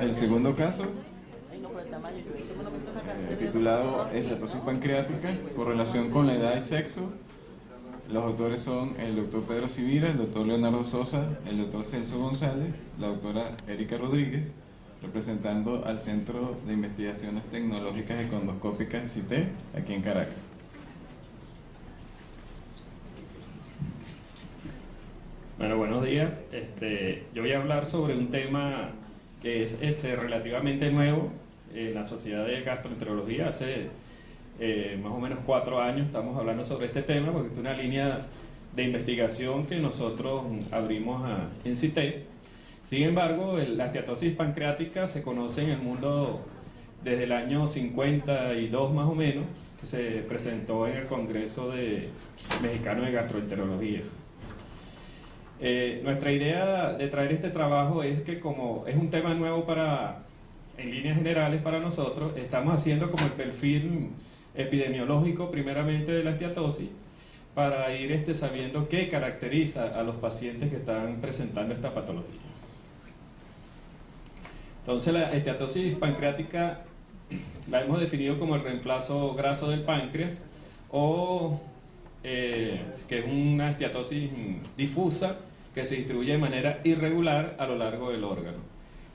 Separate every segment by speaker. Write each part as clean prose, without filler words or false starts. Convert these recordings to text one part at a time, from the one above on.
Speaker 1: El segundo caso, titulado Esteatosis pancreática, correlación con la edad y sexo. Los autores son el doctor Pedro Civira, el doctor Leonardo Sosa, el doctor Celso González, la doctora Erika Rodríguez, representando al Centro de Investigaciones Tecnológicas Endoscópicas CITE, aquí en Caracas.
Speaker 2: Bueno, buenos días. Yo voy a hablar sobre un tema que es relativamente nuevo en la Sociedad de Gastroenterología. Hace más o menos 4 años estamos hablando sobre este tema, porque es una línea de investigación que nosotros abrimos en CITE. Sin embargo, la esteatosis pancreática se conoce en el mundo desde el año 52 más o menos, que se presentó en el Congreso Mexicano de Gastroenterología. Nuestra idea de traer este trabajo es que, como es un tema nuevo en líneas generales para nosotros, estamos haciendo como el perfil epidemiológico primeramente de la esteatosis, para ir sabiendo qué caracteriza a los pacientes que están presentando esta patología. Entonces, la esteatosis pancreática la hemos definido como el reemplazo graso del páncreas, o que es una esteatosis difusa que se distribuye de manera irregular a lo largo del órgano.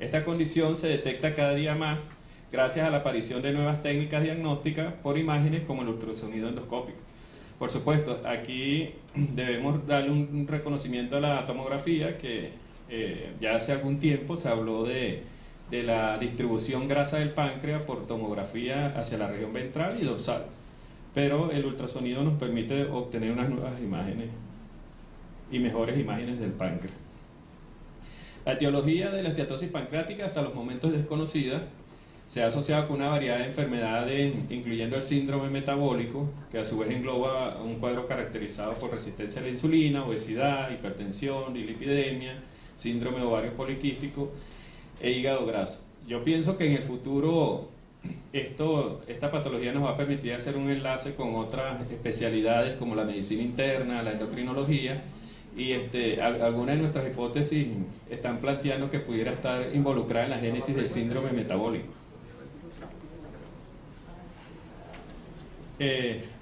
Speaker 2: Esta condición se detecta cada día más gracias a la aparición de nuevas técnicas diagnósticas por imágenes como el ultrasonido endoscópico. Por supuesto, aquí debemos darle un reconocimiento a la tomografía, que ya hace algún tiempo se habló de la distribución grasa del páncreas por tomografía hacia la región ventral y dorsal, pero el ultrasonido nos permite obtener unas nuevas imágenes y mejores imágenes del páncreas. La etiología de la esteatosis pancreática hasta los momentos es desconocida. Se ha asociado con una variedad de enfermedades, incluyendo el síndrome metabólico, que a su vez engloba un cuadro caracterizado por resistencia a la insulina, obesidad, hipertensión, dislipidemia, síndrome ovario poliquístico e hígado graso. Yo pienso que en el futuro esta patología nos va a permitir hacer un enlace con otras especialidades como la medicina interna, la endocrinología, y algunas de nuestras hipótesis están planteando que pudiera estar involucrada en la génesis del síndrome metabólico.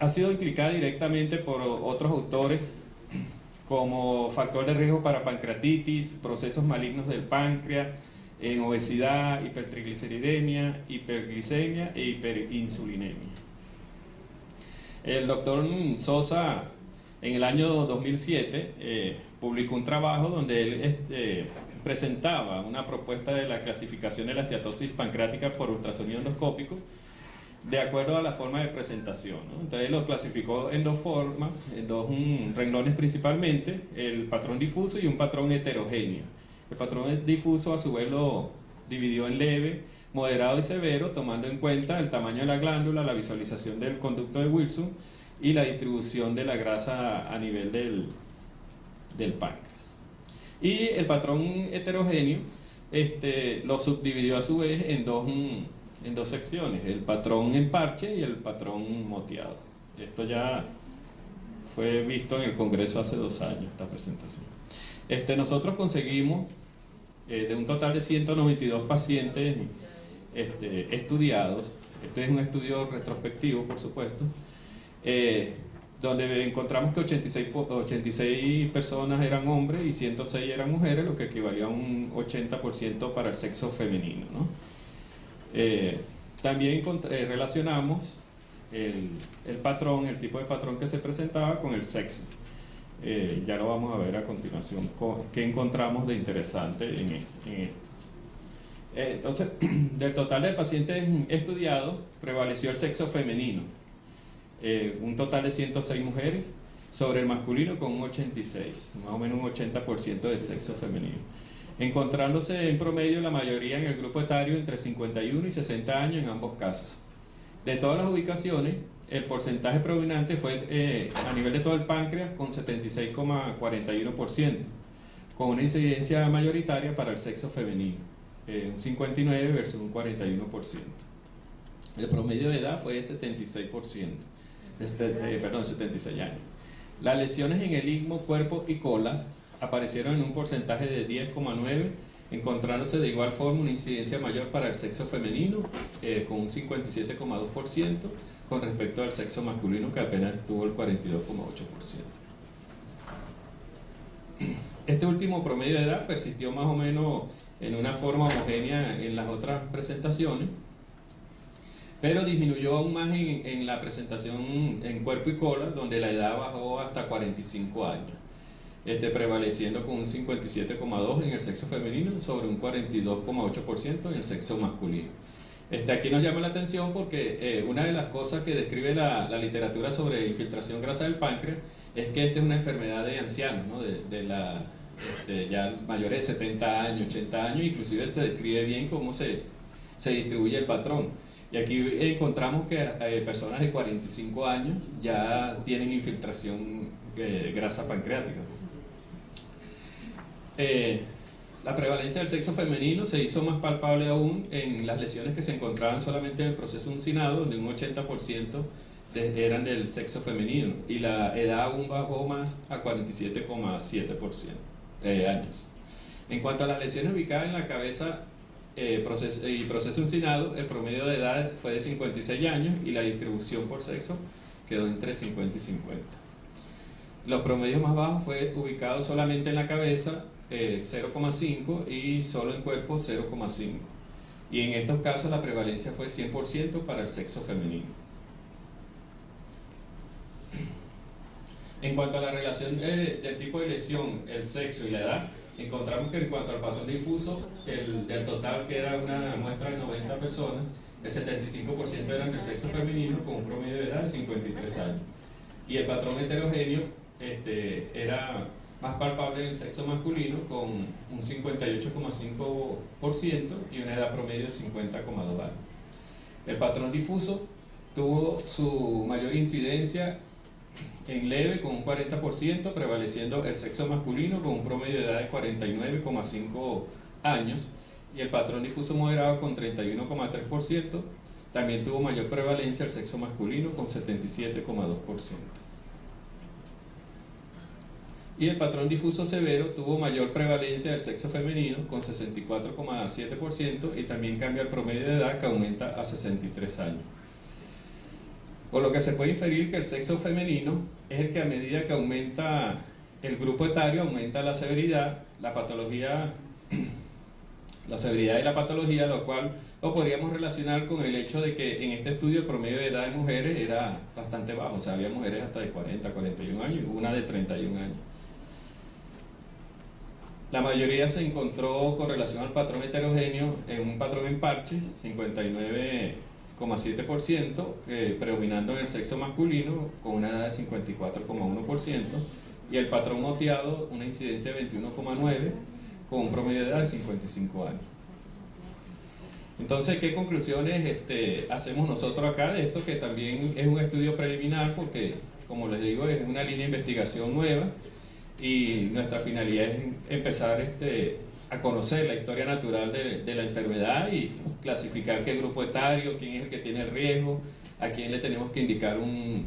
Speaker 2: Ha sido implicada directamente por otros autores como factor de riesgo para pancreatitis, procesos malignos del páncreas, en obesidad, hipertrigliceridemia, hiperglicemia e hiperinsulinemia. El doctor Sosa, en el año 2007, publicó un trabajo donde él presentaba una propuesta de la clasificación de la esteatosis pancreática por ultrasonido endoscópico de acuerdo a la forma de presentación, ¿no? Entonces lo clasificó en dos formas, en dos renglones principalmente: el patrón difuso y un patrón heterogéneo. El patrón difuso a su vez lo dividió en leve, moderado y severo, tomando en cuenta el tamaño de la glándula, la visualización del conducto de Wilson y la distribución de la grasa a nivel del páncreas. Y el patrón heterogéneo lo subdividió a su vez en dos secciones: el patrón en parche y el patrón moteado. Esto ya fue visto en el Congreso hace 2 años, esta presentación. Nosotros conseguimos de un total de 192 pacientes estudiados. Este es un estudio retrospectivo, por supuesto, donde encontramos que 86 personas eran hombres y 106 eran mujeres, lo que equivalía a un 80% para el sexo femenino, ¿no? También relacionamos el patrón, el tipo de patrón que se presentaba con el sexo. Ya lo vamos a ver a continuación, qué encontramos de interesante en esto. Entonces, del total de pacientes estudiados, prevaleció el sexo femenino, un total de 106 mujeres sobre el masculino con un 86, más o menos un 80% del sexo femenino, encontrándose en promedio la mayoría en el grupo etario entre 51 y 60 años en ambos casos. De todas las ubicaciones, el porcentaje predominante fue a nivel de todo el páncreas con 76,41%, con una incidencia mayoritaria para el sexo femenino, un 59 versus un 41%. El promedio de edad fue de 76%, 76 años. Las lesiones en el istmo, cuerpo y cola aparecieron en un porcentaje de 10,9%, encontrándose de igual forma una incidencia mayor para el sexo femenino, con un 57,2%, con respecto al sexo masculino, que apenas tuvo el 42,8%. Este último promedio de edad persistió más o menos en una forma homogénea en las otras presentaciones, pero disminuyó aún más en la presentación en cuerpo y cola, donde la edad bajó hasta 45 años, prevaleciendo con un 57,2% en el sexo femenino sobre un 42,8% en el sexo masculino. Aquí nos llama la atención porque una de las cosas que describe la literatura sobre infiltración grasa del páncreas es que esta es una enfermedad de ancianos, ¿no? Ya mayores de 70 años, 80 años, inclusive se describe bien cómo se distribuye el patrón. Y aquí encontramos que personas de 45 años ya tienen infiltración de grasa pancreática. La prevalencia del sexo femenino se hizo más palpable aún en las lesiones que se encontraban solamente en el proceso uncinado, donde un 80% eran del sexo femenino, y la edad aún bajó más a 47,7% años. En cuanto a las lesiones ubicadas en la cabeza y proceso uncinado, el promedio de edad fue de 56 años y la distribución por sexo quedó entre 50 y 50. Los promedios más bajos fue ubicado solamente en la cabeza, 0,5, y solo en cuerpo 0,5, y en estos casos la prevalencia fue 100% para el sexo femenino. En cuanto a la relación del tipo de lesión, el sexo y la edad, encontramos que en cuanto al patrón difuso, del total, que era una muestra de 90 personas, el 75% eran del sexo femenino con un promedio de edad de 53 años, y el patrón heterogéneo era más palpable en el sexo masculino, con un 58,5% y una edad promedio de 50,2 años. El patrón difuso tuvo su mayor incidencia en leve, con un 40%, prevaleciendo el sexo masculino con un promedio de edad de 49,5 años, y el patrón difuso moderado con 31,3%. También tuvo mayor prevalencia el sexo masculino con 77,2%. Y el patrón difuso severo tuvo mayor prevalencia del sexo femenino con 64,7%, y también cambia el promedio de edad, que aumenta a 63 años. Por lo que se puede inferir que el sexo femenino es el que, a medida que aumenta el grupo etario, aumenta la severidad, la severidad y la patología, lo cual lo podríamos relacionar con el hecho de que en este estudio el promedio de edad de mujeres era bastante bajo. O sea, había mujeres hasta de 40, 41 años y una de 31 años. La mayoría se encontró con relación al patrón heterogéneo en un patrón en parches, 59,7%, predominando en el sexo masculino con una edad de 54,1%, y el patrón moteado una incidencia de 21,9% con un promedio de edad de 55 años. Entonces, ¿qué conclusiones hacemos nosotros acá de esto? Que también es un estudio preliminar porque, como les digo, es una línea de investigación nueva, y nuestra finalidad es empezar a conocer la historia natural de la enfermedad y clasificar qué grupo etario, quién es el que tiene el riesgo, a quién le tenemos que indicar un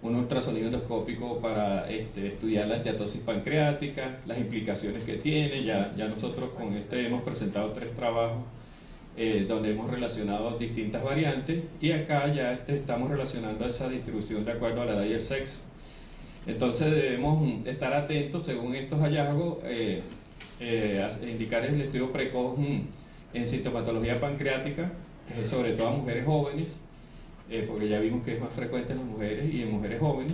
Speaker 2: ultrasonido endoscópico para estudiar la esteatosis pancreática, las implicaciones que tiene. Ya nosotros con hemos presentado 3 trabajos donde hemos relacionado distintas variantes, y acá ya estamos relacionando esa distribución de acuerdo a la edad y el sexo. Entonces debemos estar atentos, según estos hallazgos, a indicar el estudio precoz en sintomatología pancreática, sobre todo a mujeres jóvenes, porque ya vimos que es más frecuente en las mujeres y en mujeres jóvenes.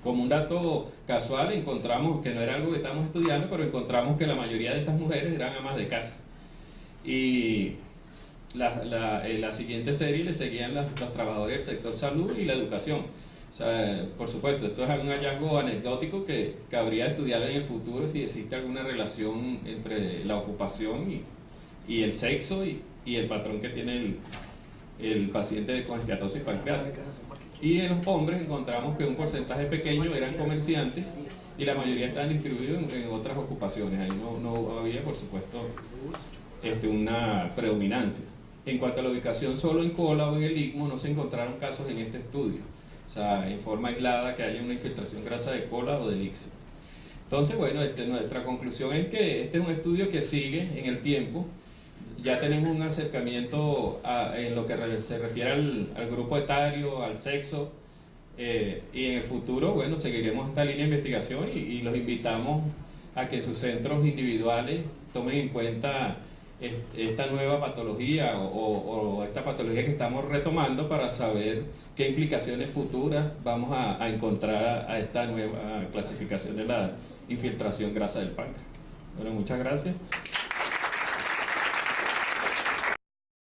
Speaker 2: Como un dato casual, encontramos que no era algo que estamos estudiando, pero encontramos que la mayoría de estas mujeres eran amas de casa, y la siguiente serie le seguían los trabajadores del sector salud y la educación. O sea, por supuesto, esto es un hallazgo anecdótico que cabría estudiar en el futuro si existe alguna relación entre la ocupación y el sexo y el patrón que tiene el paciente con esteatosis pancreática. Y en los hombres encontramos que un porcentaje pequeño eran comerciantes y la mayoría estaban distribuidos en otras ocupaciones. Ahí no había, por supuesto, una predominancia. En cuanto a la ubicación solo en cola o en el istmo, no se encontraron casos en este estudio. O sea, en forma aislada que haya una infiltración grasa de cola o del ixo. Entonces, bueno, nuestra conclusión es que este es un estudio que sigue en el tiempo. Ya tenemos un acercamiento en lo que se refiere al grupo etario, al sexo, y en el futuro, bueno, seguiremos esta línea de investigación y los invitamos a que en sus centros individuales tomen en cuenta esta nueva patología o esta patología que estamos retomando para saber qué implicaciones futuras vamos a encontrar a esta nueva clasificación de la infiltración grasa del páncreas. Bueno, muchas gracias.